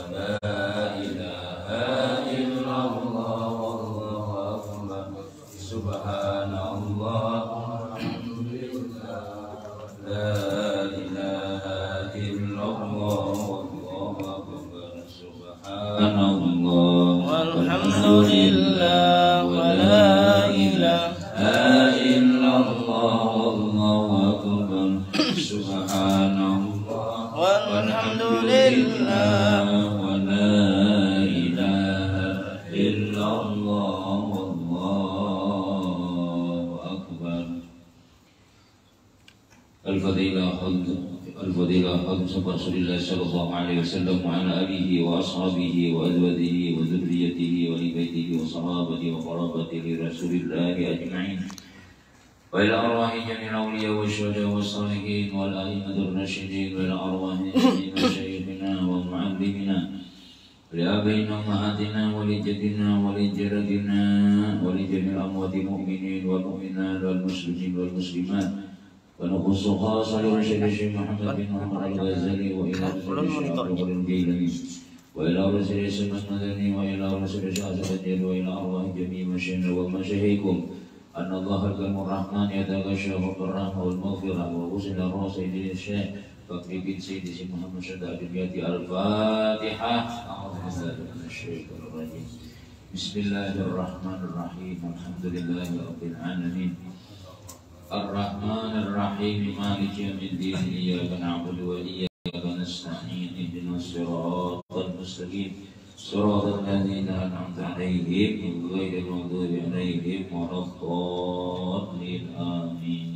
La ilaha illallah wallahu akbar. Subhanallah walhamdulillah. La ilaha illallah wallahu akbar. Subhanallah walhamdulillah. Wa la ilaha illallah wallahu akbar. Subhanallah walhamdulillah. Wa la ilaha illallah wallahu akbar. Al-Fadilah Rasulullah sallallahu alaihi wasallam wa ala alihi wa ashabihi wa azwajihi wa dzurriyyatihi wa li baitihi wa sahabatihi wa qarabatihi Rasulillah ajma'in. Wa ila arwahi jami'il awliya wa syuhada wa salihin wal a'immatur rasyidin wa ila arwahi masyayikhina wa mu'allimina wa li abaina ummahatina wa li jaddina wa li jaddina wa li jami'il amwati mu'minin wal mu'minat wal muslimin wal muslimat. ونخص خاصة لرشد الشيخ محمد بن عمر الغزالي وإلى رسول الشيخ عبد الجيلاني وإلى رسول الشيخ المدني وإلى رسول الشيخ الجليل وإلى أرواح جميع مشايخنا ومشايخكم أن الله الكريم الرحمن يتغشاه بالرحمة والمغفرة وغسل روح سيدنا الشيخ فقري بن سيد محمد شداد البيات الفاتحة. أعوذ بالله من الشيطان الرجيم. بسم الله الرحمن الرحيم. الحمد لله رب العالمين الرحمن الرحيم مالك يوم الدين إياك نعبد وإياك نستعين اهدنا الصراط المستقيم صراط الذين أنعمت عليهم غير المغضوب عليهم ولا الضالين آمين.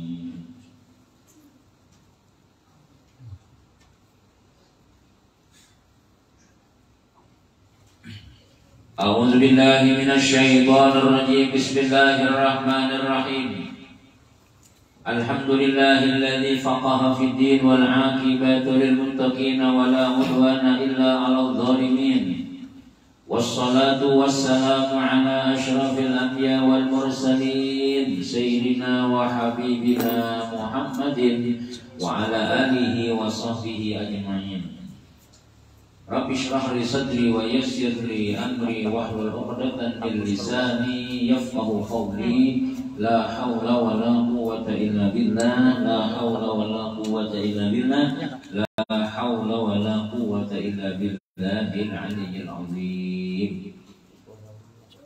أعوذ بالله من الشيطان الرجيم. بسم الله الرحمن الرحيم. الحمد لله الذي فقه في الدين والعاقبة للمتقين ولا عدوان إلا على الظالمين والصلاة والسلام على أشرف الأنبياء والمرسلين سيدنا وحبيبنا محمد وعلى آله وصحبه أجمعين. رب اشرح لي صدري ويسر لي أمري واحلل عقدة من لساني يفقه قولي. لا حول ولا قوة إلا بالله. لا حول ولا قوة إلا بالله. لا حول ولا قوة إلا بالله العلي العظيم.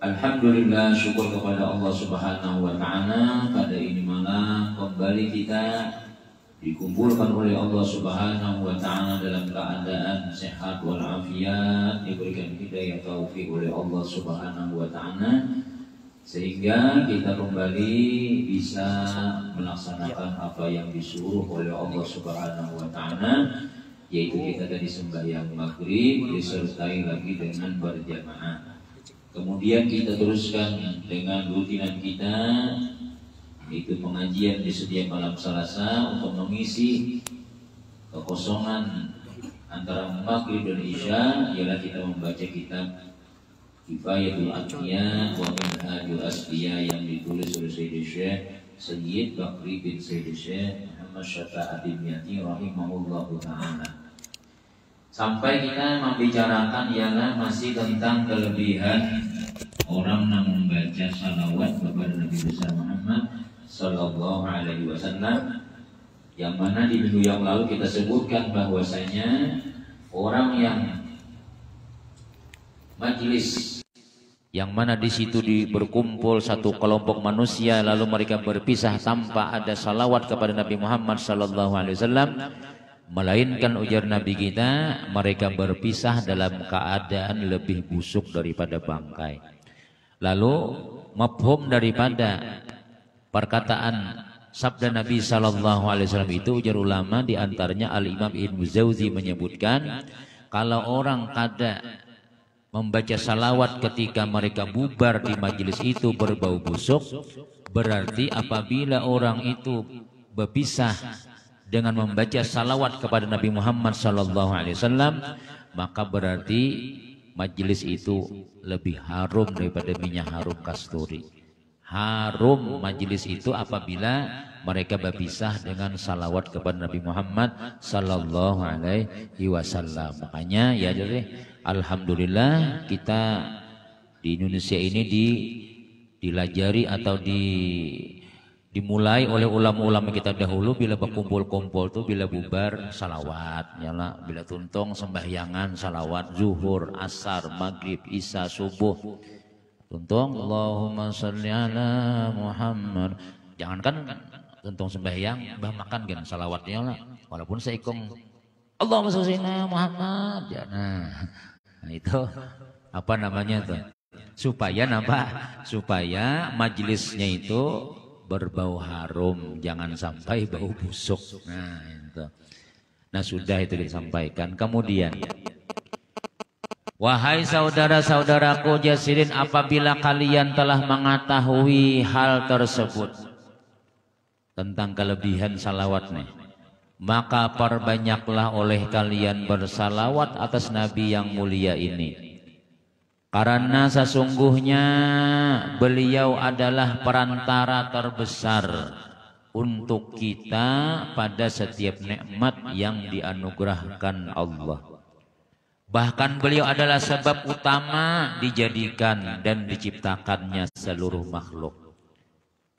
Alhamdulillah, syukur kepada Allah Subhanahu wa Ta'ala. Pada ini malam kembali kita dikumpulkan oleh Allah Subhanahu wa Ta'ala dalam keadaan sehat walafiat, diberikan hidayah taufik oleh Allah Subhanahu wa Ta'ala, sehingga kita kembali bisa melaksanakan apa yang disuruh oleh Allah Subhanahu wa Ta'ala, yaitu kita tadi sembahyang maghrib disertai lagi dengan berjamaah. Kemudian kita teruskan dengan rutinan kita, yaitu pengajian di setiap malam Selasa untuk mengisi kekosongan antara maghrib dan isya, ialah kita membaca kitab Kifayatul Atqiya wa Minhajul Asfiya yang ditulis oleh Sayyid Bakri bin Sayyid Syekh Muhammad Syafa' Ad-Dimyati rahimahullahu ta'ala. Sampai kita membicarakan ialah masih tentang kelebihan orang yang membaca salawat kepada Nabi besar Muhammad sallallahu alaihi wasallam, yang mana di minggu yang lalu kita sebutkan bahwasanya orang yang majelis yang mana di situ berkumpul satu kelompok manusia lalu mereka berpisah tanpa ada salawat kepada Nabi Muhammad sallallahu alaihi wasallam, melainkan ujar Nabi kita, mereka berpisah dalam keadaan lebih busuk daripada bangkai. Lalu mafhum daripada perkataan sabda Nabi sallallahu alaihi wasallam itu, ujar ulama di antaranya Al-Imam Ibnu Jauzi menyebutkan, kalau orang kada membaca salawat ketika mereka bubar di majelis itu berbau busuk, berarti apabila orang itu berpisah dengan membaca salawat kepada Nabi Muhammad sallallahu alaihi wasallam, maka berarti majelis itu lebih harum daripada minyak harum kasturi. Harum majelis itu apabila mereka berpisah dengan salawat kepada Nabi Muhammad sallallahu alaihi wasallam. Makanya ya jadi alhamdulillah kita di Indonesia ini dilajari atau dimulai oleh ulama-ulama kita dahulu. Bila berkumpul-kumpul tuh bila bubar salawat nyala, bila tuntung sembahyangan salawat zuhur, asar, maghrib, isya, subuh tuntung Allahumma sholli ala Muhammad. Jangankan tuntung sembahyang, bah makan kan salawatnya lah. Walaupun saya ikung Allahumma sholli ala Muhammad. Ya, nah itu apa namanya tuh? Supaya supaya majelisnya itu berbau harum, jangan sampai bau busuk. Nah itu. Nah sudah itu disampaikan. Kemudian, wahai saudara-saudaraku jasirin, apabila kalian telah mengetahui hal tersebut tentang kelebihan salawatnya, maka perbanyaklah oleh kalian bersalawat atas Nabi yang mulia ini. Karena sesungguhnya beliau adalah perantara terbesar untuk kita pada setiap nikmat yang dianugerahkan Allah. Bahkan beliau adalah sebab utama dijadikan dan diciptakannya seluruh makhluk.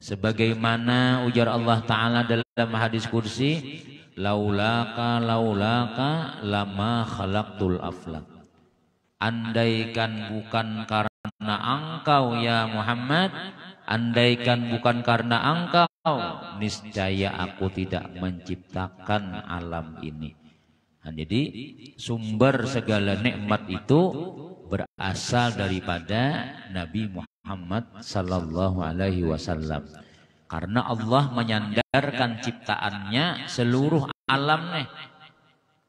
Sebagaimana ujar Allah Ta'ala dalam hadis kursi, laulaka lama khalaqtul aflak. Andaikan bukan karena engkau ya Muhammad, andaikan bukan karena engkau, niscaya aku tidak menciptakan alam ini. Nah, jadi sumber segala nikmat itu berasal daripada Nabi Muhammad sallallahu alaihi wasallam. Karena Allah menyandarkan ciptaannya, seluruh alam nih,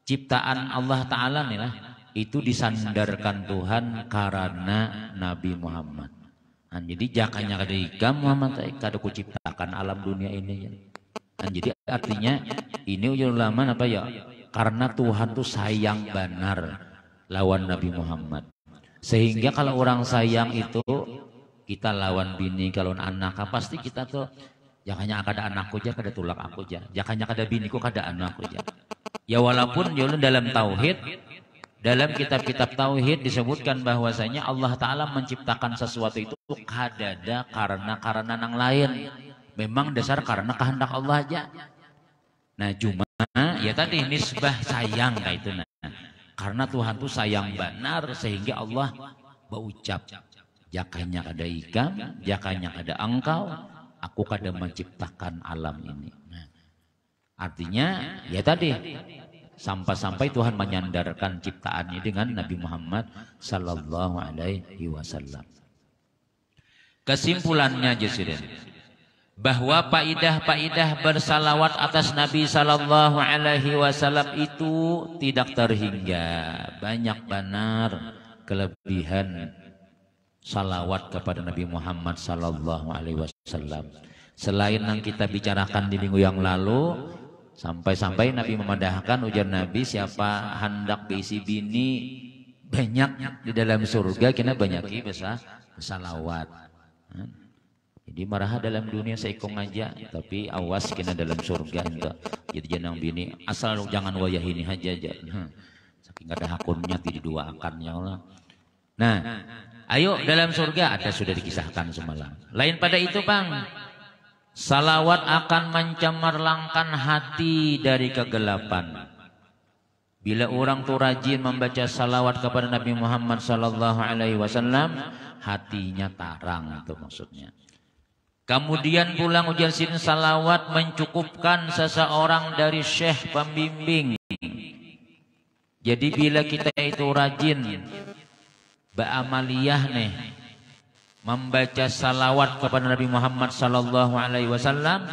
ciptaan Allah Ta'ala nih lah, itu disandarkan Tuhan karena Nabi Muhammad. Nah, jadi jakanya kada ikam Muhammad kada kuciptakan alam dunia ini ya. Nah, jadi artinya ini ulama apa ya? Karena Tuhan tuh sayang benar lawan Nabi Muhammad. Sehingga kalau orang sayang itu kita lawan bini, kalau anak pasti kita tuh jakanya kada anakku aja kada tulak aku aja. Jakanya kada biniku kada anakku aja. Ya walaupun dalam tauhid, dalam kitab-kitab tauhid disebutkan bahwasanya Allah Ta'ala menciptakan sesuatu itu kadada karena nang lain. Memang dasar karena kehendak Allah aja. Nah cuma ya tadi nisbah sayang kayak itu. Nah, karena Tuhan tuh sayang benar sehingga Allah berucap, jakanya kada ikam, jakanya kada engkau, aku kada menciptakan alam ini. Nah, artinya ya tadi sampai Tuhan menyandarkan ciptaannya dengan Nabi Muhammad sallallahu alaihi wasallam. Kesimpulannya jasirin, bahwa faidah-faidah bersalawat atas Nabi sallallahu alaihi wasallam itu tidak terhingga. Banyak benar kelebihan salawat kepada Nabi Muhammad sallallahu alaihi wasallam. Selain yang kita bicarakan di minggu yang lalu, sampai-sampai Nabi memandahkan ujar Nabi, siapa hendak berisi bini banyak di dalam surga kena banyaki bersalawat. Jadi marah dalam dunia seikong aja, tapi awas kena dalam surga enggak. Jadi jangan bini asal jangan wayah ini aja. Saking ada hakunnya tidak diduakan ya Allah. Nah, ayo dalam surga ada sudah dikisahkan semalam. Lain pada itu Bang, salawat akan mencemerlangkan hati dari kegelapan. Bila orang tuh rajin membaca salawat kepada Nabi Muhammad sallallahu alaihi wasallam, hatinya tarang itu maksudnya. Kemudian pulang ujar sin salawat mencukupkan seseorang dari syekh pembimbing. Jadi bila kita itu rajin beramaliyah nih, membaca salawat kepada Nabi Muhammad sallallahu alaihi wasallam,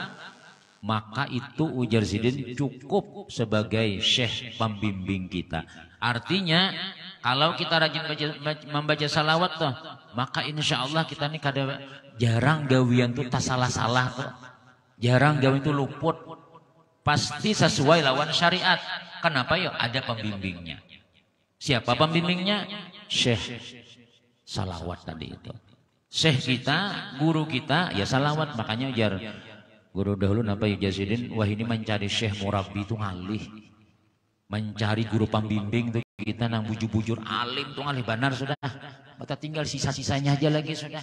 maka itu ujar sidin cukup sebagai syekh pembimbing kita. Artinya kalau kita rajin membaca salawat tuh, maka insya Allah kita nih kada jarang gawian tuh tak salah-salah tuh, jarang gawian tuh luput, pasti sesuai lawan syariat. Kenapa yuk? Ada pembimbingnya. Siapa pembimbingnya? Syekh salawat tadi itu. Syekh kita, guru kita ya salawat. Makanya ujar Guru dahulu napa ya Jasidin, wah ini mencari syekh murabbi itu ngalih. Mencari guru pembimbing tuh kita nang bujur-bujur alim tuh ngalih benar sudah. Mata tinggal sisa-sisanya aja lagi sudah.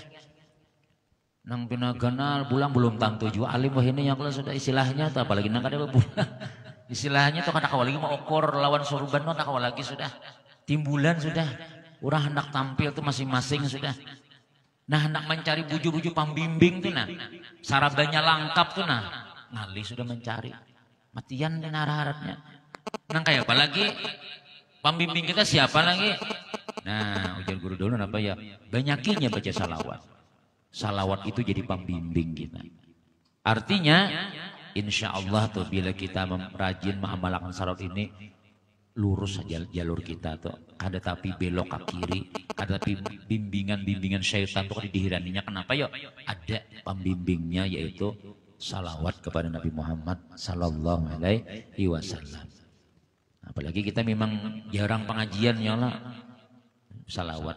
Nang pinaganal pulang belum tentu juga alim wah ini yang kalau sudah istilahnya tuh apalagi nang kada pulang. Istilahnya tuh kada kawal lagi mau okor lawan sorban tuh tak kawal lagi sudah. Timbulan sudah. Urang hendak tampil tuh masing-masing sudah. Nah hendak mencari bujur-bujur pembimbing tuh nah. Sarabanya lengkap tuh nah. Ngalih sudah mencari. Matian dan harap-harapnya. Nang kayak apalagi pembimbing kita siapa lagi? Nah ujar guru dulu apa ya? Banyakinya baca salawat. Salawat itu jadi pembimbing kita. Artinya, insya Allah tuh bila kita rajin mengamalkan salawat ini, lurus saja jalur kita tuh. Ada tapi belok ke kiri, ada tapi bimbingan syaitan tuh dihiraninya. Kenapa yuk? Ada pembimbingnya yaitu salawat kepada Nabi Muhammad Sallallahu Alaihi Wasallam. Apalagi kita memang jarang pengajian ya lah. Salawat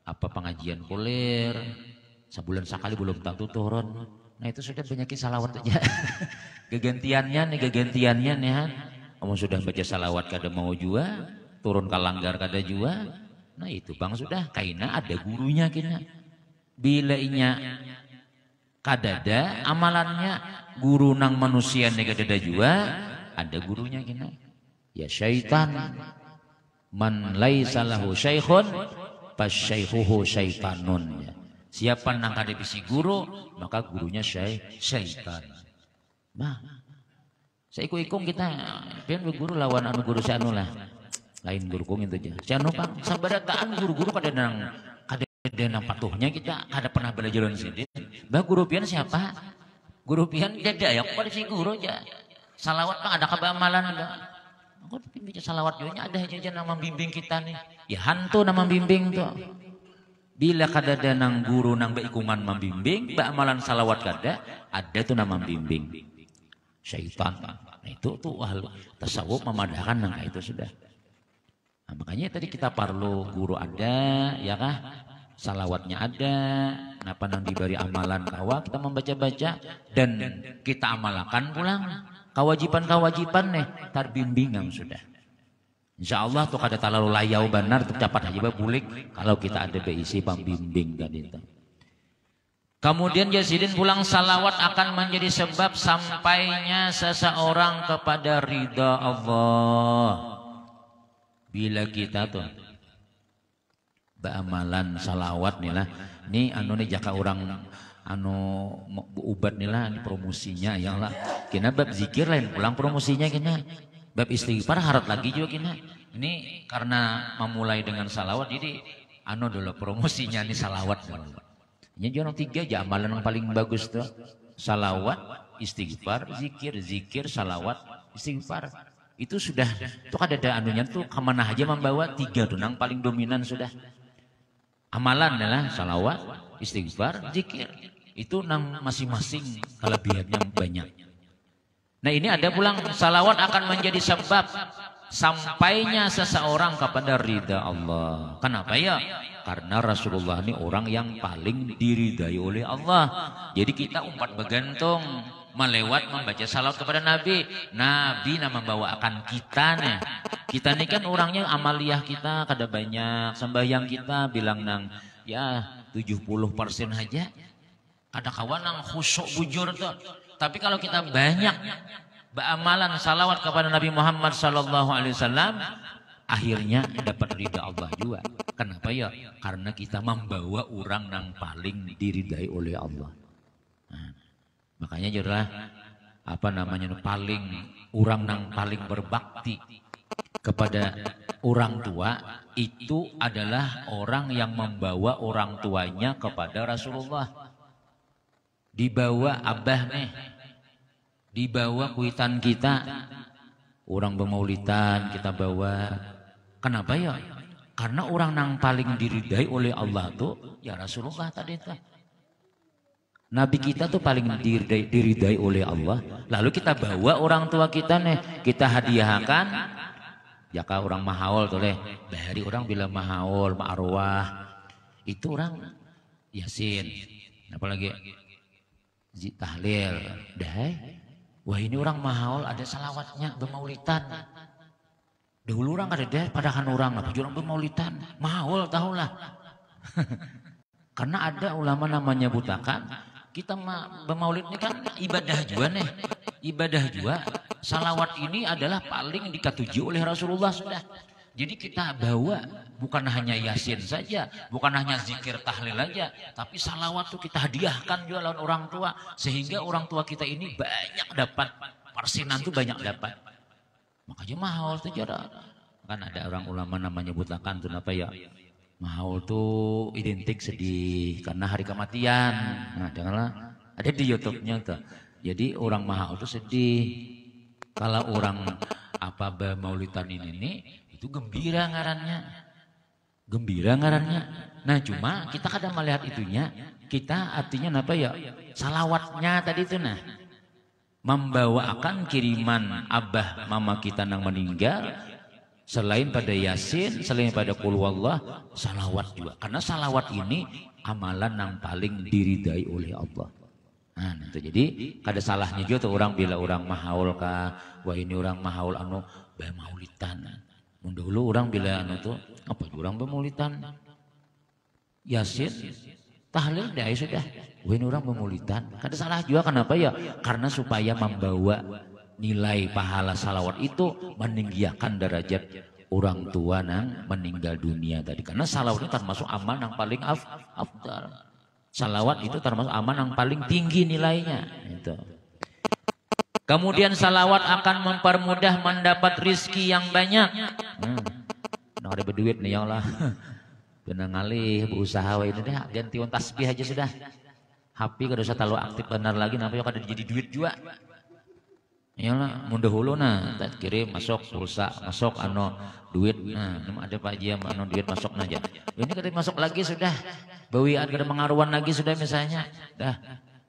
apa pengajian kulir. Sebulan sekali belum tentu turun. Nah itu sudah banyakin salawat aja. Gegantiannya nih. Kamu sudah baca salawat kada mau juga. Turun ke langgar kada juga. Nah itu bang sudah. Kaina ada gurunya kina. Bila inya kadada amalannya. Guru nang manusia nih kadada juga. Ada gurunya kina. Ya syaitan. Man laisa lahu syaikhun. Pasyaikhuhu syaitanun. Siapa nang kada bisi guru, maka gurunya syaitan. Nah, saya ikut kita, pian guru lawan anu guru si anu lah. Lain guru kong itu aja. Si anu pang, sabarataan guru-guru kada nang patuhnya kita, kada pernah belajar sendiri. Bah guru pian siapa? Guru pian jadi ya, pada si guru aja. Salawat pang ada kabamalan enggak? Aku bicara salawat juga ada aja nama bimbing kita nih. Ya hantu nama bimbing tuh. Bila kada ada nang guru nang baikungan membimbing, amalan salawat kada, ada tuh nama bimbing. Syaitan. Nah itu tuh tasawuf memadahkan nang itu sudah. Nah, makanya tadi kita perlu guru ada, ya kah? Salawatnya ada, napa nang diberi amalan kawa kita membaca-baca dan kita amalkan pulang. Kewajiban-kewajiban nih terbimbingan sudah. Insya Allah tuh kada terlalu layau benar tercapat aja bulik kalau kita ada beisi pembimbing dan itu. Kemudian Yazidin pulang salawat akan menjadi sebab sampainya seseorang kepada ridha Allah. Bila kita tuh beramalan salawat nih lah, ini anu nih jaka orang anu ubat nih lah promosinya ya lah. Kena bab zikir lain pulang promosinya kena. Bab istighfar harap lagi juga kina. Ini karena memulai dengan salawat jadi anu dulu promosinya ini salawat. Ini orang tiga aja amalan yang paling bagus tuh. Salawat, istighfar, zikir, salawat, istighfar. Itu sudah tuh ada anunya tuh kemana aja membawa tiga tuh yang paling dominan sudah. Amalan adalah salawat, istighfar, zikir. Itu nang masing-masing kelebihannya banyak. Nah ini ada pulang salawat akan menjadi sebab sampainya seseorang kepada ridha Allah. Kenapa ya? Karena Rasulullah ini orang yang paling diridai oleh Allah. Jadi kita umpat bergantung melewat membaca salawat kepada Nabi. Nabi nama membawakan kita nih. Kita ini kan orangnya amaliyah kita kada banyak. Sembahyang kita bilang nang ya 70% aja. Ada kawan nang khusyuk bujur tuh. Tapi kalau kita banyak beramalan salawat kepada Nabi Muhammad Sallallahu Alaihi Wasallam, akhirnya dapat ridha Allah juga. Kenapa ya? Karena kita membawa orang yang paling diridai oleh Allah. Nah, makanya jelas apa namanya paling orang yang paling berbakti kepada orang tua itu adalah orang yang membawa orang tuanya kepada Rasulullah. Dibawa abah nih, dibawa kuitan kita, orang bermaulitan kita bawa. Kenapa ya? Karena orang yang paling diridai oleh Allah tuh ya Rasulullah tadi tuh. Nabi kita tuh paling diridai oleh Allah. Lalu kita bawa orang tua kita nih, kita hadiahkan. Ya kah orang mahaul tuh leh. Dari orang bila mahaul, ma'arwah. Itu orang Yasin. Apalagi tahlil, dah. Wah ini orang mahaul ada salawatnya bermaulitan. Dahulu orang ada deh, padahal orang apa orang bermaulitan, mahaul tahulah. Karena ada ulama namanya butakan, kita bermaulid ini kan ibadah juga nih, ibadah juga. Salawat ini adalah paling dikatuji oleh Rasulullah sudah. Jadi kita bawa bukan hanya yasin saja, bukan hanya zikir tahlil aja, tapi salawat tuh kita hadiahkan juga lawan orang tua, sehingga orang tua kita ini banyak dapat persinan tuh banyak dapat. Makanya mahal tuh jarak. Kan ada orang ulama namanya butakan tuh apa ya? Mahal tuh identik sedih karena hari kematian. Nah, dengarlah ada di YouTube-nya tuh. Jadi orang mahal tuh sedih. Kalau orang apa maulidan ini itu gembira ngarannya. Gembira ngarannya. Nah, cuma kita kadang melihat itunya, kita artinya apa ya? Salawatnya tadi itu nah. Membawakan kiriman abah mama kita yang meninggal selain pada yasin, selain pada qul huwallah, salawat juga. Karena salawat ini amalan yang paling diridai oleh Allah. Nah, itu jadi kada salahnya juga tuh orang bila orang mahaul kah, wah ini orang mahaul anu maulidan. Mun dulu orang bila anu tuh apa orang bermaulidan? Yasin, tahlil dah sudah. Wah ini orang bermaulidan. Kada salah juga kenapa ya? Karena supaya membawa nilai pahala salawat itu meninggikan derajat orang tua nang meninggal dunia tadi. Karena salawat itu termasuk amal yang paling afdal. Salawat itu termasuk amal yang paling tinggi nilainya. Itu. Kemudian salawat akan mempermudah mendapat rizki yang banyak. Nah, ada berduit nih ya Allah. Benar ngalih berusaha ini deh ganti tasbih aja sudah. HP kada usah terlalu aktif benar lagi namanya kada jadi duit juga. Iyalah, mun dahulu nah, kirim masuk pulsa, masuk anu duit. Nah, ada Pak Haji anu duit masuk aja. Ini kada masuk lagi sudah. Bawian kada mengaruan lagi sudah misalnya. Dah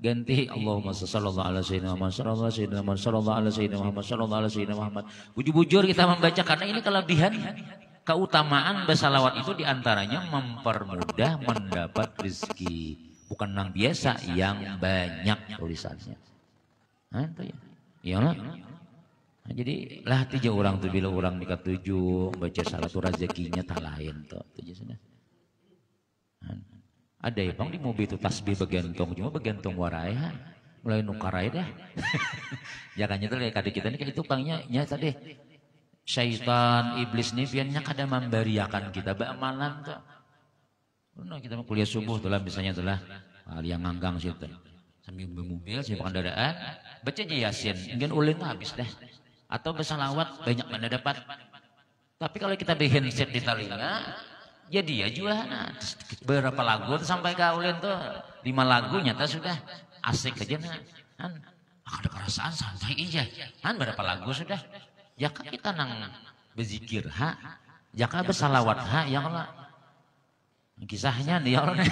ganti Allahumma sallallahu alaihi wasallam sallallahu alaihi wasallam sallallahu alaihi wasallam sallallahu alaihi wasallam Muhammad. Bujur-bujur kita membaca karena ini kelebihan keutamaan bersalawat itu diantaranya mempermudah mendapat rezeki. Bukan yang biasa, yang banyak tulisannya. Nah, itu ya. Iyalah. Nah, jadi lah tiga orang tuh bila orang nikah tujuh baca salat rezekinya tak lain tuh sudah. Nah, ada ya bang di mobil itu tasbih begentong cuma begentong warai mulai nukarai dah. Jangan nyetel kayak adik kita ini kayak itu bangnya nya tadi syaitan iblis nih biarnya kadang memberiakan kita beramalan tuh. Nah, kita mau kuliah subuh tuh lah misalnya tuh lah yang nganggang situ. Sambil bermobil, simpan kendaraan, baca aja yasin, ingin ulin habis dah. Atau bersalawat banyak mana dapat. Tapi kalau kita bikin set di telinga, jadi ya juga. Nah, berapa lagu sampai ke ulin tuh 5 lagu nyata sudah asik aja nah. Kan ada perasaan santai aja. Kan berapa lagu sudah. Ya kan kita nang berzikir ya kan bersalawat ya Allah. Kisahnya nih ya Allah.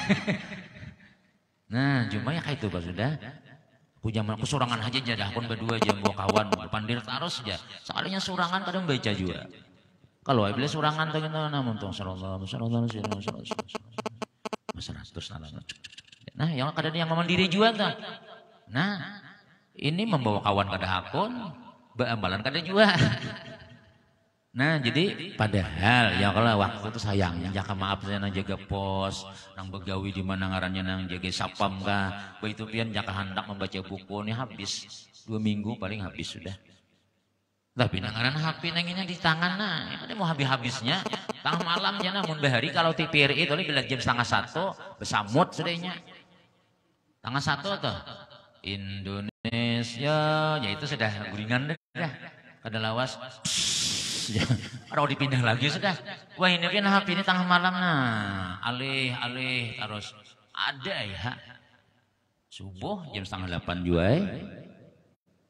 Nah, cuma ya kayak itu Pak sudah. Punya kesurangan aja jadah pun berdua jam bawa kawan pandir terus aja. Soalnya surangan kadang baca juga. Kalau bila surangan tuh kita namun tuh sallallahu alaihi wasallam. Nah, yang kadang yang mandiri juga tuh. Nah, ini membawa kawan kada hakun, berambalan kada juga. Nah jadi padahal ya kalau waktu itu sayangnya jaka maaf saya nang jaga pos nang begawi di mana ngarannya nang jaga sapam kah begitu pian jaka hendak membaca buku ini habis 2 minggu paling habis sudah. Tapi nang ngaran HP nanginya di tangan nah ada mau habisnya tengah malam ya namun bahari kalau TVRI itu bila jam 12:30 besamut sudahnya 12:30 tuh Indonesia ya itu sudah guringan dah kada lawas. Kalau dipindah lagi sudah. Wah ini kan HP ini tengah malam nah. Alih terus ada ya. Subuh jam 7:30 juga.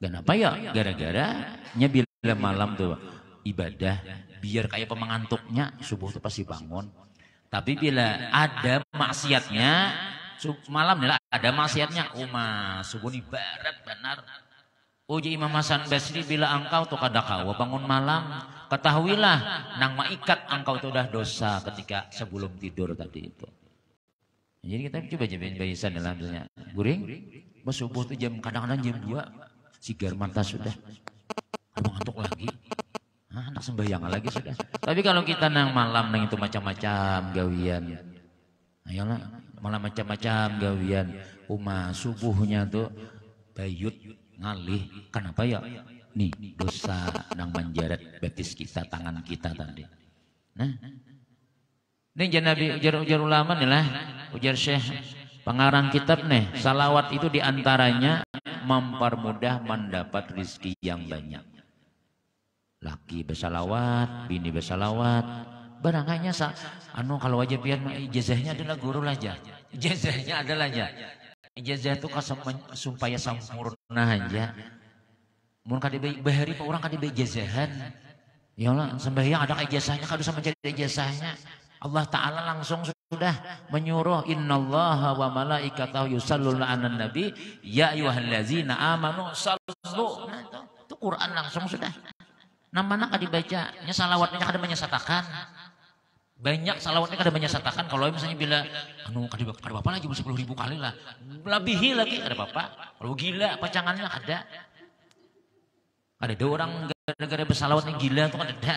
Dan apa ya? Gara-gara bila malam tuh ibadah biar kayak pemengantuknya subuh tuh pasti bangun. Tapi bila ada maksiatnya malam nih ada maksiatnya subuh nih barat benar. Uji Imam Hasan Basri bila engkau tuh kadakawa bangun malam ketahuilah nang maikat engkau itu udah dosa ketika sebelum tidur tadi itu. Jadi kita coba bayisan dalam misalnya guring subuh tuh kadang-kadang jam 2 sigar mata sudah. Abang ngantuk lagi. Anak sembahyang lagi sudah. Tapi kalau kita nang malam nang itu macam-macam gawian. Ayolah, malam macam-macam gawian. Subuhnya tuh bayut ngalih. Kenapa ya? Nih dosa nang menjarat betis kita, tangan kita tadi. Nah, ini ujar ulama nih lah, ujar Syekh pengarang kitab nih, salawat itu diantaranya mempermudah mendapat rizki yang banyak. Laki bersalawat, bini bersalawat, barangkanya kalau wajib pian ijazahnya adalah guru aja, ijazahnya adalah aja, ijazah itu supaya sempurna aja. Mun kade bahari pak orang kade ijazahan, ya Allah sembahyang ada ijazahnya, kado sama jadi ijazahnya. Allah Ta'ala langsung sudah menyuruh innallaha wa malaikatahu yusalluna 'alan nabi ya ayyuhallazina amanu sallu. Nah, itu Quran langsung sudah. Namanya kada dibaca, nya salawatnya kada menyesatakan. Banyak salawatnya kada menyesatakan. Kalau misalnya bila kada apa lagi 10.000 kali lah. Lebihi lagi kada apa-apa. Kalau gila pacangannya ada. Ada orang gara-gara bersalawatnya gila tuh ada.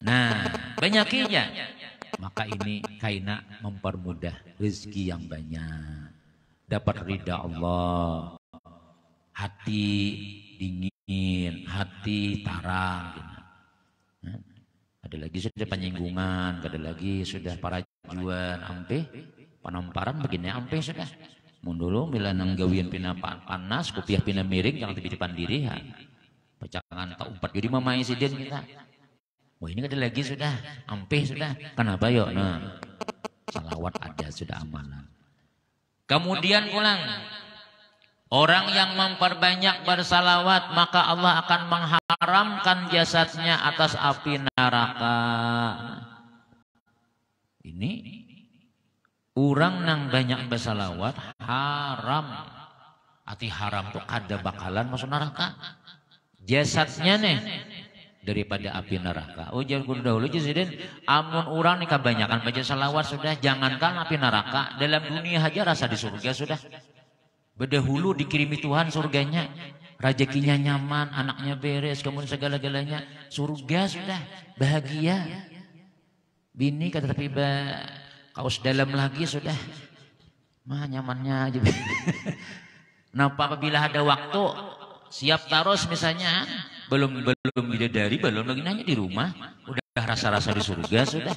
Nah, banyakinya. Maka ini kaina mempermudah rezeki yang banyak. Dapat ridha Allah. Hati dingin, hati tarang. Nah, ada lagi sudah penyinggungan, ada lagi sudah parajuan, ampe panamparan begini ampe sudah. Mun dulu bila nang gawian pina panas, kopiah pina miring jangan di depan diri ha. Pacangan tak umpat jadi mamai sidin kita. Wah ini ada lagi sudah, ampe sudah. Kenapa yuk? Nah, salawat ada sudah amalan. Kemudian pulang. Orang yang memperbanyak bersalawat maka Allah akan mengharamkan jasadnya atas api neraka. Ini orang yang banyak bersalawat haram. Arti haram tuh kada bakalan masuk neraka. Jasadnya nih daripada api neraka. Ujar guru dahulu Jazidin, amun orang nih kebanyakan baca salawat sudah jangankan api neraka, dalam dunia aja rasa di surga sudah. Berdahulu dikirimi Tuhan surganya, rezekinya nyaman, anaknya beres, kemudian segala-galanya surga sudah, bahagia. Bini kata tapi kaos dalam lagi sudah, mah nyamannya aja. Nah apabila ada waktu siap taros misalnya, belum bidadari, belum lagi nanya di rumah, udah rasa-rasa di surga sudah.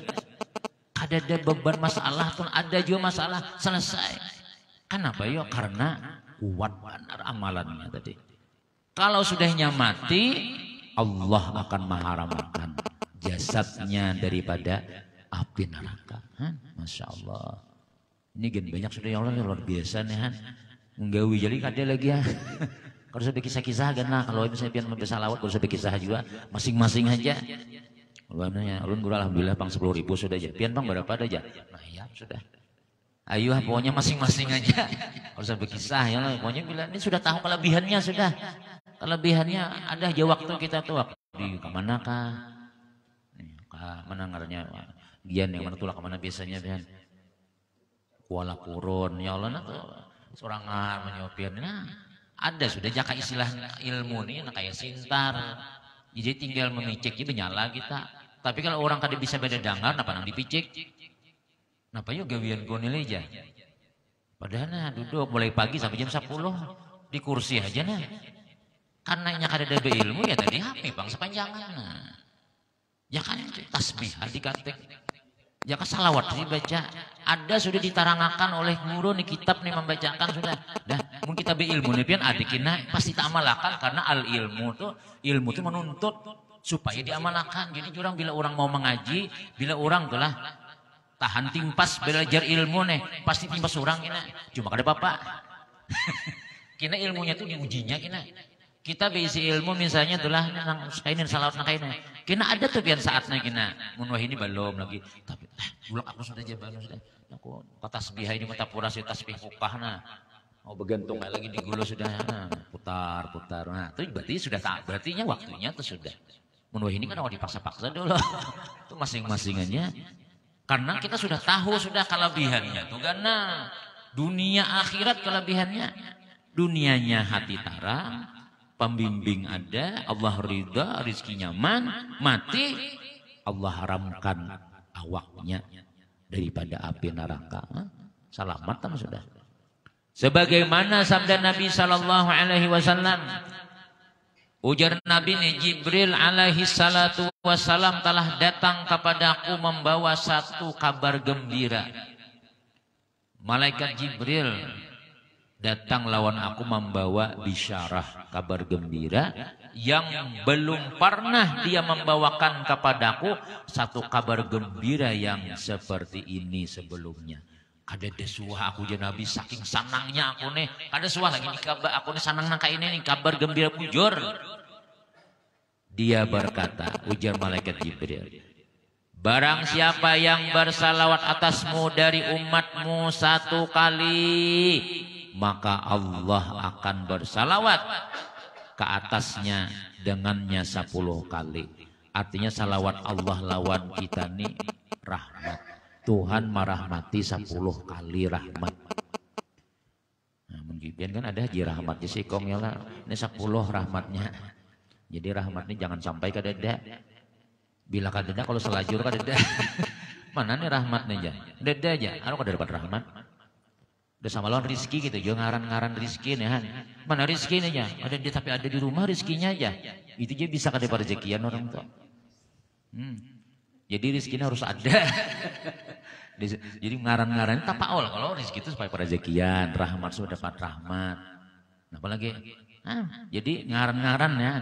Ada beban masalah pun ada juga masalah selesai. Kenapa ya? Karena kuat benar amalannya tadi. Kalau sudahnya mati, Allah akan mengharamkan jasadnya daripada api neraka. Masya Allah. Ini gen banyak sudah ya Allah luar biasa nih han. Menggawi jadi kada lagi ya. Kalau sudah kisah-kisah kan lah. Kalau misalnya pian bersalawat, kalau sudah kisah juga masing-masing aja. Ulun guru alhamdulillah pang 10.000 sudah aja. Pian bang berapa aja? Nah ya sudah. Ayo pokoknya masing-masing aja. Kalau saya berkisah ya lah, pokoknya bila ini sudah tahu kelebihannya sudah. Kelebihannya ada aja waktu kita tuh di kemana kah? Mana ngaranya? Gian yang mana tulah kemana biasanya Bian? Kuala Kurun ya Allah tuh sorangan menyopir. Nah ada sudah jaka istilah ilmu nih nah kayak sintar. Jadi tinggal memicik jadi nyala kita. Tapi kalau orang kada bisa beda dengar, apa nang dipicik? Napa yuk gawian gonil aja. Padahal nah duduk mulai pagi sampai jam 10 di kursi aja nah. Karena nya kada ada ilmu ya tadi HP bang sepanjangan. Nah. Ya kan tasbih dikatek. Ya kan salawat dibaca. Ada sudah ditarangakan oleh guru nih kitab nih membacakan sudah. Dah mungkin kita berilmu nih pian adikina pasti tak amalakan karena ilmu tuh menuntut supaya diamalkan. Jadi orang bila orang mau mengaji, bila orang telah tahan timpas belajar ilmu nih pasti timpas orang kina cuma kada apa-apa kina ilmunya tuh diujinya kita berisi ilmu misalnya itulah kainin salawat kainin kina ada tuh pian saatnya kina munwah ini belum lagi tapi bulak aku sudah aja baru sudah aku tasbih ini mata puras tasbih fukah nah mau bergantung lagi di gulu sudah putar nah itu berarti sudah tak berarti waktunya tuh sudah munwah ini kan mau dipaksa-paksa dulu itu masing-masingannya. Karena kita sudah tahu sudah kelebihannya tuh karena dunia akhirat kelebihannya Dunianya hati tarang, pembimbing ada, Allah ridha, rizki nyaman, mati Allah haramkan awaknya daripada api neraka. Salamatan sudah. Sebagaimana sabda Nabi sallallahu alaihi wasallam, ujar Nabi ini, Jibril alaihi salatu wassalam telah datang kepadaku membawa satu kabar gembira. Malaikat Jibril datang lawan aku membawa bisyarah, kabar gembira yang belum pernah dia membawakan kepadaku satu kabar gembira yang seperti ini sebelumnya. Kada desuah aku je Nabi saking sanangnya aku nih. Kada suah lagi nih kabar aku nih sanang nangka ini nih kabar gembira bujur. Dia berkata, ujar malaikat Jibril, barang siapa yang bersalawat atasmu dari umatmu satu kali, maka Allah akan bersalawat ke atasnya dengannya 10 kali. Artinya salawat Allah lawan kita nih rahmat. Tuhan merahmati 10 kali rahmat. Nah, mungkin kan ada haji rahmat di sikong ya lah. Ini 10 rahmatnya. Jadi rahmat ini jangan sampai ke dada. Bila ke dada kalau selajur ke dada. Mana nih rahmatnya aja? Dada aja. Anu kada dapat rahmat. Udah sama lawan rizki gitu, jangan ngaran-ngaran rizki nih. Mana rizki nih aja? Ada dia tapi ada di rumah rizkinya aja. Itu aja bisa kada rezekian orang tua. Jadi rizkinya harus ada. Jadi ngaran-ngaran tapaol kalau rizki itu supaya rezekian, rahmat sudah dapat rahmat. Nah, apalagi? Jadi ngaran-ngaran ya.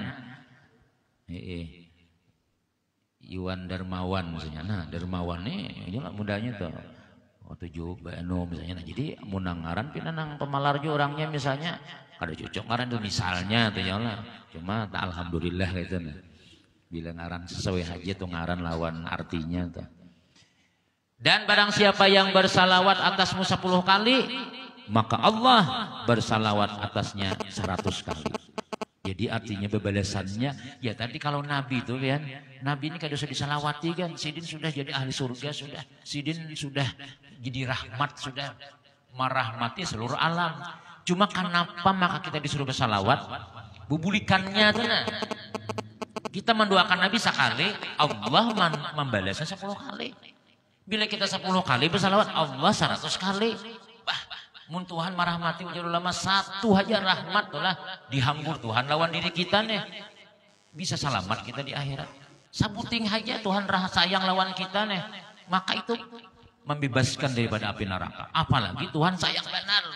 Iwan Darmawan misalnya. Nah, Darmawan nih inilah mudanya tuh. Waktu juga Bano misalnya. Nah, jadi munang ngaran pinanang pemalar juga orangnya misalnya. Kada cocok ngaran itu misalnya tuh ya lah. Cuma tak alhamdulillah gitu nah. Bila ngaran sesuai aja tuh ngaran lawan artinya tuh. Dan barang siapa yang bersalawat atasmu 10 kali, maka Allah bersalawat atasnya 100 kali. Jadi artinya bebalasannya, ya tadi kalau Nabi itu kan, Nabi ini kada usah disalawati kan, Sidin sudah jadi ahli surga sudah, Sidin sudah jadi rahmat sudah, merahmati seluruh alam. Cuma kenapa maka kita disuruh bersalawat? Bubulikannya tuh nah. Kita mendoakan Nabi sekali, Allah membalasnya 10 kali. Bila kita 10 kali bersalawat, Allah 100 kali. Mun Tuhan merahmati ujar ulama satu aja rahmat lah dihambur Tuhan lawan diri kita nih. Bisa selamat kita di akhirat. Sabuting aja Tuhan sayang lawan kita nih. Maka itu membebaskan daripada api neraka. Apalagi Tuhan sayang benar.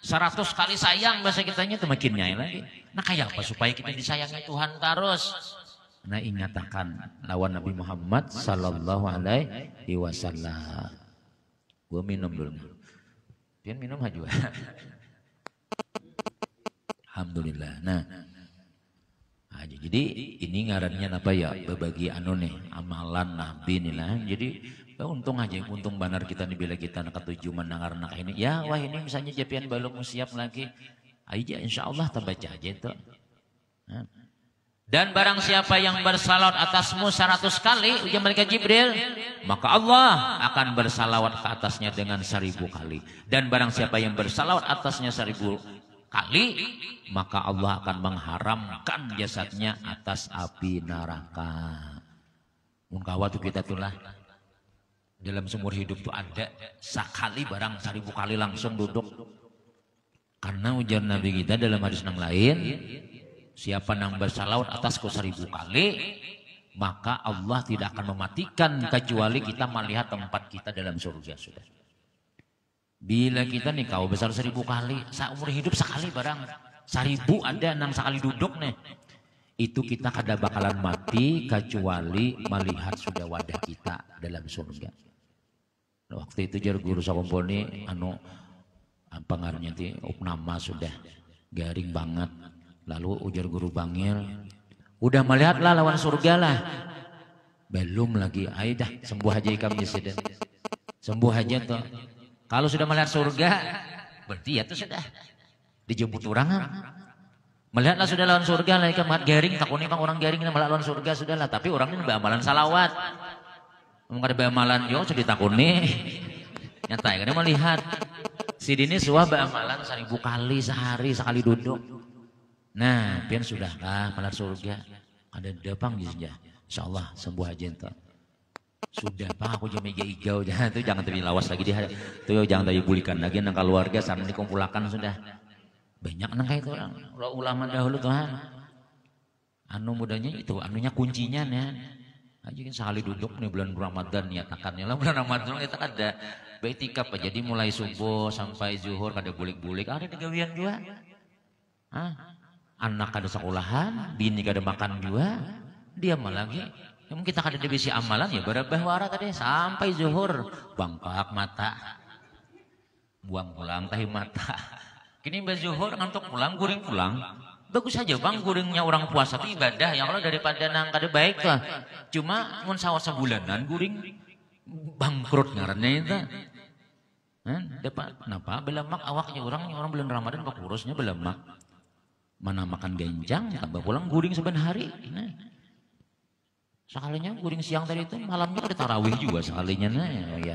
100 kali sayang bahasa kitanya itu makin nyai lagi. Nah kayak apa supaya kita disayangi Tuhan terus? Nah ingatakan lawan Nabi Muhammad sallallahu alaihi wasallam. Gua minum dulu. Dia minum aja. Alhamdulillah. Nah, jadi ini ngarannya apa ya? Berbagi anu nih amalan Nabi nih lah. Jadi untung aja, untung benar kita nih bila kita nak ketujuh mendengar nak ini. Ya wah ini misalnya japian balok siap lagi. Aja insya Allah terbaca aja itu. Nah. Dan barang siapa yang bersalawat atasmu 100 kali, ujar malaikat Jibril, maka Allah akan bersalawat ke atasnya dengan 1000 kali. Dan barang siapa yang bersalawat atasnya 1000 kali, maka Allah akan mengharamkan jasadnya atas api neraka. Mungkawa tuh kita tuh lah. Dalam seumur hidup tuh ada sekali barang 1000 kali langsung duduk. Karena ujar Nabi kita dalam hadis yang lain, siapa yang bersalawat atasku 1000 kali, maka Allah tidak akan mematikan kecuali kita melihat tempat kita dalam surga sudah. Bila kita nih kau besar 1000 kali, seumur hidup sekali barang 1000 ada nang sekali duduk nih. Itu kita kada bakalan mati kecuali melihat sudah wadah kita dalam surga. Waktu itu jar guru sakumpul nih anu pengaruhnya ti upnama sudah garing banget. Lalu ujar guru panggil, udah melihatlah lawan surga lah. Belum lagi, ayo dah sembuh aja kami Sidin. Sembuh aja tuh. Kalau sudah melihat surga, berarti ya tuh sudah dijemput orang. Melihatlah sudah lawan surga lah, ikan garing, takutnya bang orang garing melihat lawan surga sudah lah. Tapi orang ini beramalan salawat. Mungkin ada beramalan yo sudah ditakuni. Nyata ya, karena melihat. Si Dini suah amalan 1000 kali sehari sekali duduk. Nah, pian sudahkah malar surga? Ada dapang ya. Insyaallah sembuh aja ente. Sudah Pak, aku jadi igau jangan tuh jangan terlalu lawas lagi dia. Tuh jangan terlalu bulikan lagi nang keluarga sana dikumpulkan sudah. Banyak nang kayak itu orang. Ulama dahulu Tuhan. Anu mudanya itu, anunya kuncinya nih. Aja kan sekali duduk nih bulan Ramadan nyatakannya lah bulan Ramadan kita ada baitikaf jadi mulai subuh sampai zuhur kada bulik-bulik ada gawian juga. Anak kada sekolahan, bini kada makan juga, dia malah lagi. Yang kita kada divisi amalan ya berabah wara tadi sampai zuhur bangkak mata, buang pulang tahi mata. Kini mbak zuhur ngantuk pulang, guring pulang. Bagus saja bang guringnya orang puasa itu ibadah yang kalau daripada nang kada baik lah. Cuma mun sawah sebulanan guring bangkrut ngarannya itu. Dapat kenapa belamak awaknya orang bulan Ramadan pak kurusnya belamak. Mana makan genjang tambah pulang guring seben hari. Nah. Sekalinya guring siang tadi itu malamnya ada tarawih juga sekalinya ya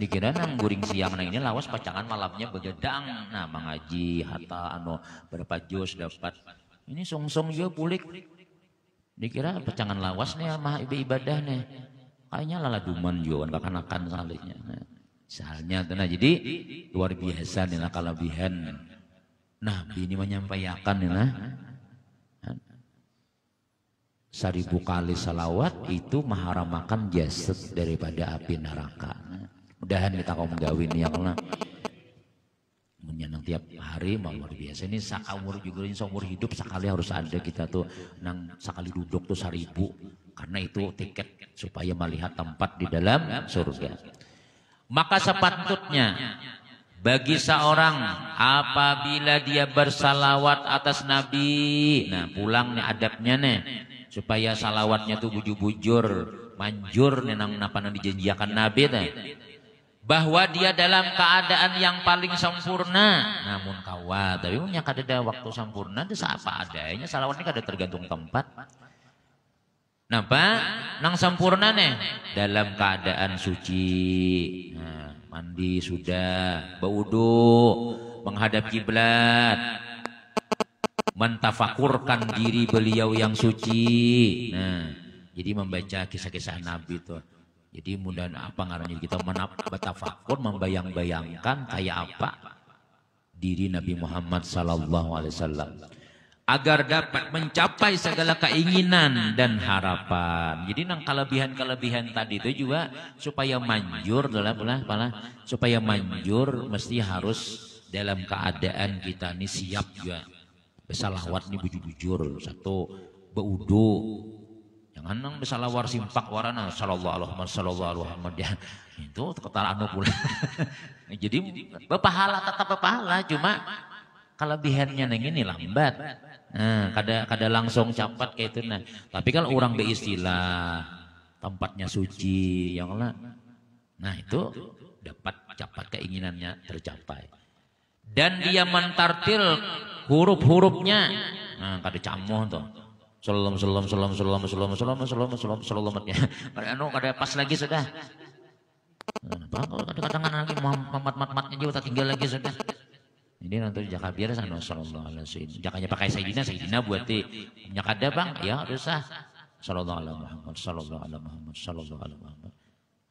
dikira nang guring siang nah ini lawas pacangan malamnya begadang nah mengaji hatta berapa juz dapat ini song-song juga pulik dikira pacangan lawas nih mah ibadah nih kayaknya laladuman juga kakan-kakan sekalinya nah misalnya nah jadi luar biasa nih lah kelebihan Nabi ini menyampaikan nih lah 1000 kali salawat itu mengharamakan jasad daripada api neraka. Mudahan kita kaum gawin yang lah. Menyenang tiap hari luar biasa ini saumur juga ini seumur hidup sekali harus ada kita tuh nang sekali duduk tuh 1000 karena itu tiket supaya melihat tempat di dalam surga. Maka sepatutnya bagi seorang apabila dia bersalawat atas Nabi, nah pulang nih adabnya nih. Supaya salawatnya tuh bujur-bujur manjur nenang napa nang dijanjikan Nabi teh bahwa dia dalam keadaan yang paling sempurna namun kawa tapi punya kada waktu sempurna itu apa adanya salawatnya kada tergantung tempat napa nang sempurna nih dalam keadaan suci nah, mandi sudah berwudu menghadap kiblat mentafakurkan diri beliau yang suci. Nah, jadi membaca kisah-kisah Nabi itu. Jadi mudah apa ngarannya kita mentafakur membayang-bayangkan kayak apa diri Nabi Muhammad sallallahu alaihi wasallam agar dapat mencapai segala keinginan dan harapan. Jadi nang kelebihan-kelebihan tadi itu juga supaya manjur supaya manjur mesti harus dalam keadaan kita ini siap juga. Besalawat ini bujur-bujur satu beudu jangan nang besalawar simpak warana sallallahu alaihi wasallam ya itu ketar anu pula jadi berpahala tetap berpahala cuma kelebihannya neng ini lambat nah kada langsung cepat kayak itu nah tapi kalau orang beristilah tempatnya suci yang lah nah itu dapat cepat keinginannya tercapai dan dia mentartil huruf-hurufnya nah kada camoh tuh salam kada pas lagi sudah kadang-kadang lagi mat-matnya juga tinggal lagi sudah ini nanti jaka biar sana sallallahu alaihi wasallam jakanya pakai sayyidina buat punya kada bang ya usah sallallahu alaihi Muhammad sallallahu alaihi Muhammad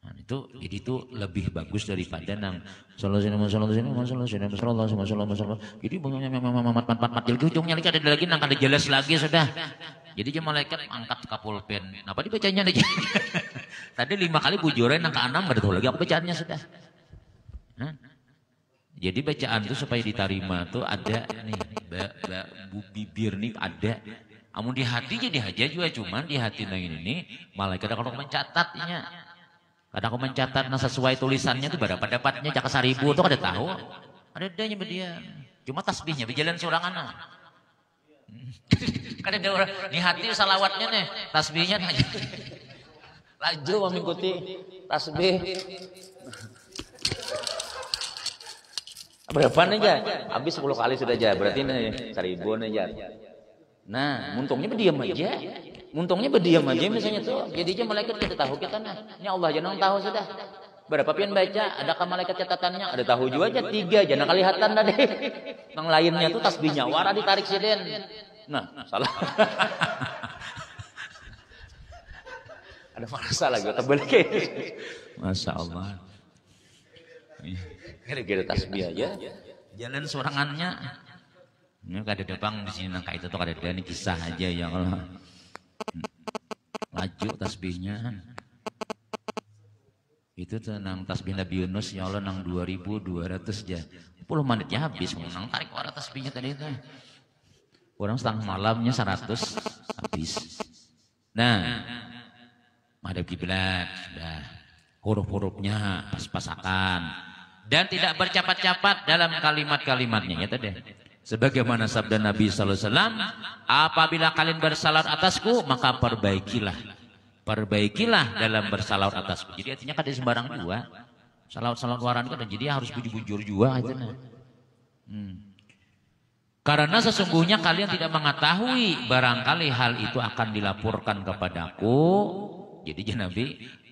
nah, itu jadi itu lebih bagus daripada nang jadi mat jadi ujungnya lagi ada lagi nang ada jelas lagi sudah jadi dia malaikat angkat kapulpen apa dibacanya aja tadi 5 kali bujuran nang ke-6 ada tuh lagi apa bacaannya sudah jadi bacaan itu supaya diterima tuh ada nih bibir nih ada amun di hati jadi aja juga cuman di hati nang ini malaikat kalau mencatatnya kadang aku mencatat nah sesuai tulisannya tuh berapa dapatnya jaka 1000 tuh ada tahu ada adanya dia cuma tasbihnya berjalan sorangan kan ada orang di hati salawatnya nih tasbihnya aja laju mengikuti tasbih berapa nih ya habis 10 kali sudah aja berarti nih 1000 nih ya nah untungnya berdiam aja Untungnya berdiam aja misalnya tuh. Jadinya malaikat kita tahu kita nah. Ini Allah jangan tahu sudah. Berapa pian baca? Adakah malaikat catatannya? Ada tahu juga aja 3 aja. Nah kelihatan dah deh. Yang lainnya itu tasbihnya wara ditarik siden. Nah, salah. Ada masalah gue tebel kayak. Masya Allah. Kira-kira tasbih aja. Jalan sorangannya. Ini kada depang di sini nangka itu tuh kada ada ini kisah aja ya Allah. Laju tasbihnya. Itu tuh nang tasbih Nabi Yunus ya Allah nang 2200 aja. 10 menitnya habis nang tarik warna tasbihnya tadi itu. Orang setengah malamnya 100 habis. Nah, madhab kiblat sudah. Huruf-hurufnya pas-pasakan dan tidak bercapat-capat dalam kalimat-kalimatnya ya tadi. Sebagaimana sabda Nabi sallallahu alaihi wasallam, apabila kalian bersalat atasku maka perbaikilah dalam bersalawat atasku. Jadi artinya kada sembarang dua. Salawat-salawat waran kan jadi harus bujur-bujur juga itu nah. Karena sesungguhnya kalian tidak mengetahui barangkali hal itu akan dilaporkan kepadaku. Jadi Nabi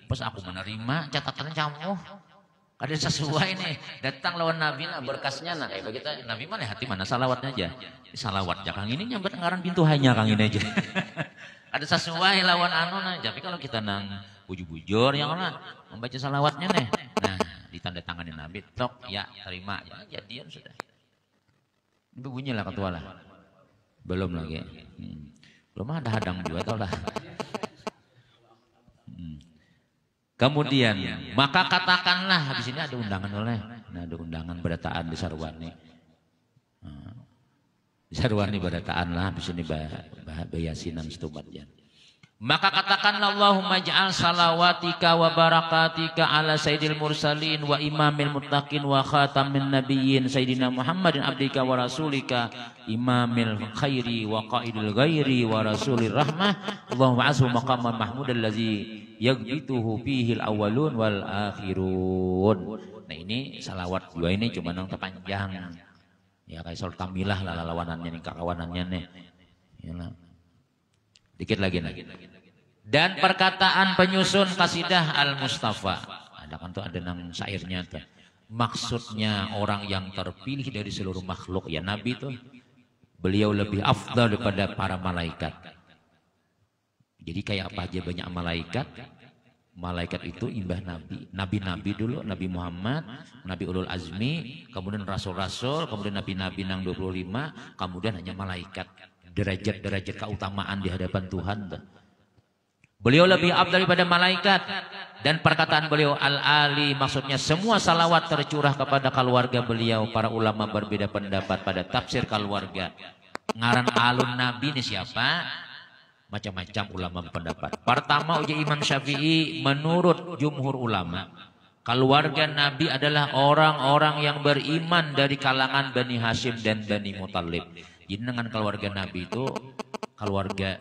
pas aku menerima catatan kamu ada sesuai nih datang lawan Nabi nah berkasnya nah kayak begitu Nabi mana hati mana salawatnya aja salawat ya Kang ini nyambat ngaran pintu hanya Kang ini aja ada sesuai lawan anu nah tapi kalau kita nang bujur-bujur yang mana membaca salawatnya nih nah ditanda tanganin Nabi tok ya terima ya jadian sudah itu bunyilah ketua lah belum lagi belum ada hadang juga tau lah. Kemudian maka katakanlah habis ini ada undangan oleh nah ada undangan berataan di Sarwani. Di Sarwani berataan lah habis ini bayasinan setubatnya. Maka katakanlah Allahumma ja'al salawatika wa barakatika ala sayyidil mursalin wa imamil muttaqin wa khatamin nabiyyin sayyidina Muhammadin abdika wa rasulika imamil khairi wa qaidil ghairi wa rasulir rahmah Allahumma ashu maqaman mahmudal ladzi yaghbituhu fihil awwalun wal akhirun. Nah ini salawat dua ini cuma nang terpanjang. Ya kayak sol tamilah lah lawanannya nih kawanannya nih. Yalah. Dikit lagi nih. Dan perkataan penyusun kasidah Al-Mustafa. Ada kan tuh ada nang syairnya tuh. Maksudnya orang yang terpilih dari seluruh makhluk ya Nabi tuh. Beliau lebih afdal daripada para malaikat. Jadi kayak apa aja banyak malaikat. Malaikat itu imbah Nabi. Nabi-nabi dulu, Nabi Muhammad, Nabi Ulul Azmi, kemudian Rasul-Rasul, kemudian Nabi-Nabi nang 25, kemudian hanya malaikat. Derajat-derajat keutamaan di hadapan Tuhan. Beliau lebih afdal daripada malaikat. Dan perkataan beliau al-ali maksudnya semua salawat tercurah kepada keluarga beliau. Para ulama berbeda pendapat pada tafsir keluarga. Ngaran alun Nabi ini siapa? Macam-macam ulama berpendapat. Pertama uji Imam Syafi'i menurut jumhur ulama. Keluarga Nabi adalah orang-orang yang beriman dari kalangan Bani Hashim dan Bani Muthalib. Jadi dengan keluarga Nabi itu keluarga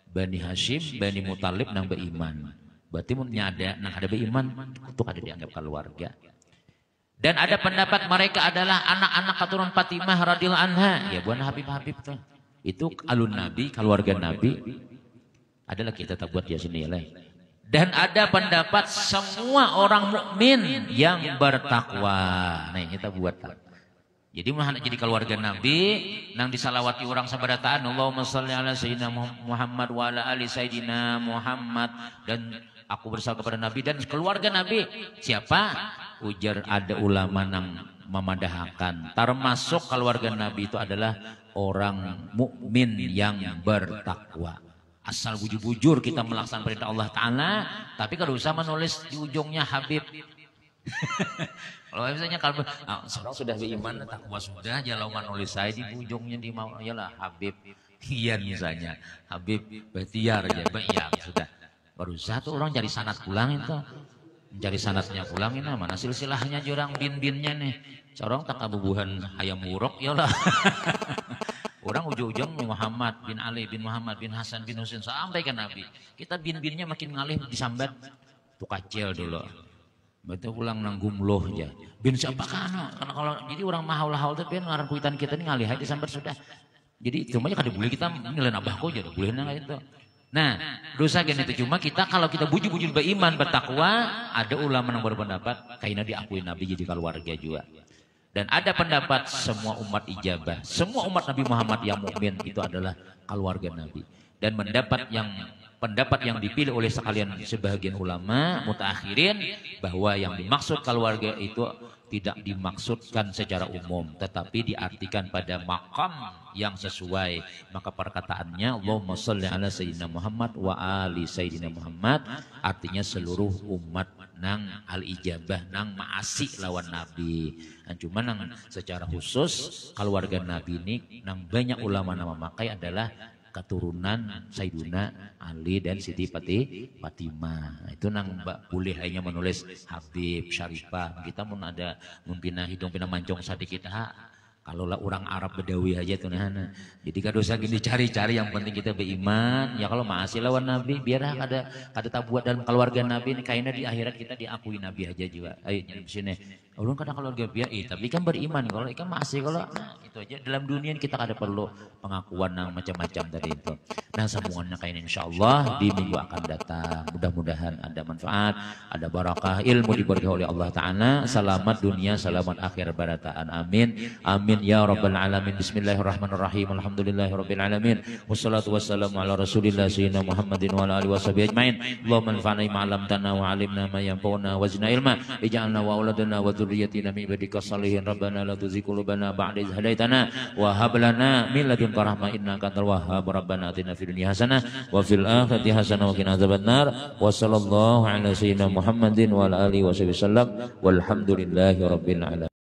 Bani Hashim, Bani Muthalib nang beriman. Berarti munnya ada nang ada beriman itu ada dianggap keluarga. Dan ada pendapat mereka adalah anak-anak keturunan Fatimah radhiyallahu anha. Ya bukan Habib tuh. Itu alun Nabi, keluarga Nabi. Adalah kita tak buat ya sini lah. Dan ada pendapat semua orang mukmin yang bertakwa. Nah, kita buat. Jadi mana jadi keluarga Nabi nang disalawati orang sabarataan Allahumma shalli ala sayyidina Muhammad wa ala ali sayyidina Muhammad dan aku bersalawat kepada Nabi dan keluarga Nabi. Siapa? Ujar ada ulama nang memadahkan termasuk keluarga Nabi itu adalah orang mukmin yang bertakwa. Asal bujur-bujur kita melaksanakan perintah Allah Ta'ala, tapi kalau usah menulis di ujungnya Habib. Kalau misalnya kalau seorang sudah beriman, takwa sudah, jalan menulis saya di ujungnya di mau lah Habib. Iya misalnya Habib Bahtiar ya, ya sudah. Berusaha tuh orang cari sanad pulang itu, mencari sanadnya pulang ini mana silsilahnya jurang bin-binnya nih. Corong tak abubuhan ayam buruk ya lah. Orang ujung-ujung Muhammad bin Ali bin Muhammad bin Hasan bin Husain sampai ke Nabi. Kita bin-binnya makin ngalih disambat. Tuh kacil dulu. Betul pulang nanggum loh ya. Bin siapa kan? Karena kalau jadi orang mahal-mahal tuh bin ngaran kuitan kita ini ngalih aja disambat sudah. Jadi itu aja kada boleh kita nilai abahku aja boleh nang itu. Nah, dosa kan itu cuma kita kalau kita bujuk-bujuk beriman, bertakwa, ada ulama yang berpendapat kayaknya diakui Nabi jadi keluarga juga. Dan ada pendapat semua umat ijabah, semua umat Nabi Muhammad yang mukmin itu adalah keluarga Nabi. Dan pendapat yang dipilih oleh sekalian sebagian ulama mutaakhirin bahwa yang dimaksud keluarga itu tidak dimaksudkan secara umum, tetapi diartikan pada makam yang sesuai. Maka perkataannya Allahumma sholli ala sayyidina Muhammad wa ali sayyidina Muhammad, artinya seluruh umat nang al-ijabah nang maasih lawan Nabi. Dan cuma nang secara khusus keluarga Nabi ini nang banyak ulama nama makai adalah keturunan Sayyiduna Ali dan Siti Fatimah. Itu nang boleh hanya menulis Habib, Syarifah. Kita pun ada mempina hidung pina mancong sedikit. Kalau lah orang Arab Bedawi aja tuh nah. Jadi kalau dosa gini cari-cari, yang penting kita beriman. Ya kalau masih lawan Nabi, biar ada tak buat dalam keluarga Nabi ini kayaknya di akhirat kita diakui Nabi aja juga. Ayo di sini. Ulun kadang keluarga biar, tapi kan beriman. Kalau ikan masih kalau itu aja dalam dunia kita ada perlu pengakuan yang macam-macam tadi itu. Nah semuanya kayak ini insya Allah di minggu akan datang. Mudah-mudahan ada manfaat, ada barakah, ilmu diberkahi oleh Allah Ta'ala. Selamat dunia, selamat akhir barataan. Amin. Amin ya rabbal alamin. Bismillahirrahmanirrahim. Alhamdulillahirabbil alamin. Wassalatu wassalamu ala Rasulillah sayyidina Muhammadin wa ala alihi washabihi ajmain. Allahumma anfa'na bima 'allamtana wa 'allimna ma yanfa'una wa zidna ilma. Ij'alna wa auladana wa dzurriyyatina min ibadika shalihin. Rabbana la tuzigh qulubana ba'da idh hadaitana wa hab lana min ladunka rahmah innaka antal wahhab. Rabbana atina fid dunya hasanah wa fil akhirati hasanah wa qina adzabannar. Wa sallallahu ala sayyidina Muhammadin wa ala alihi washabihi wasallam. Walhamdulillahi rabbil alamin.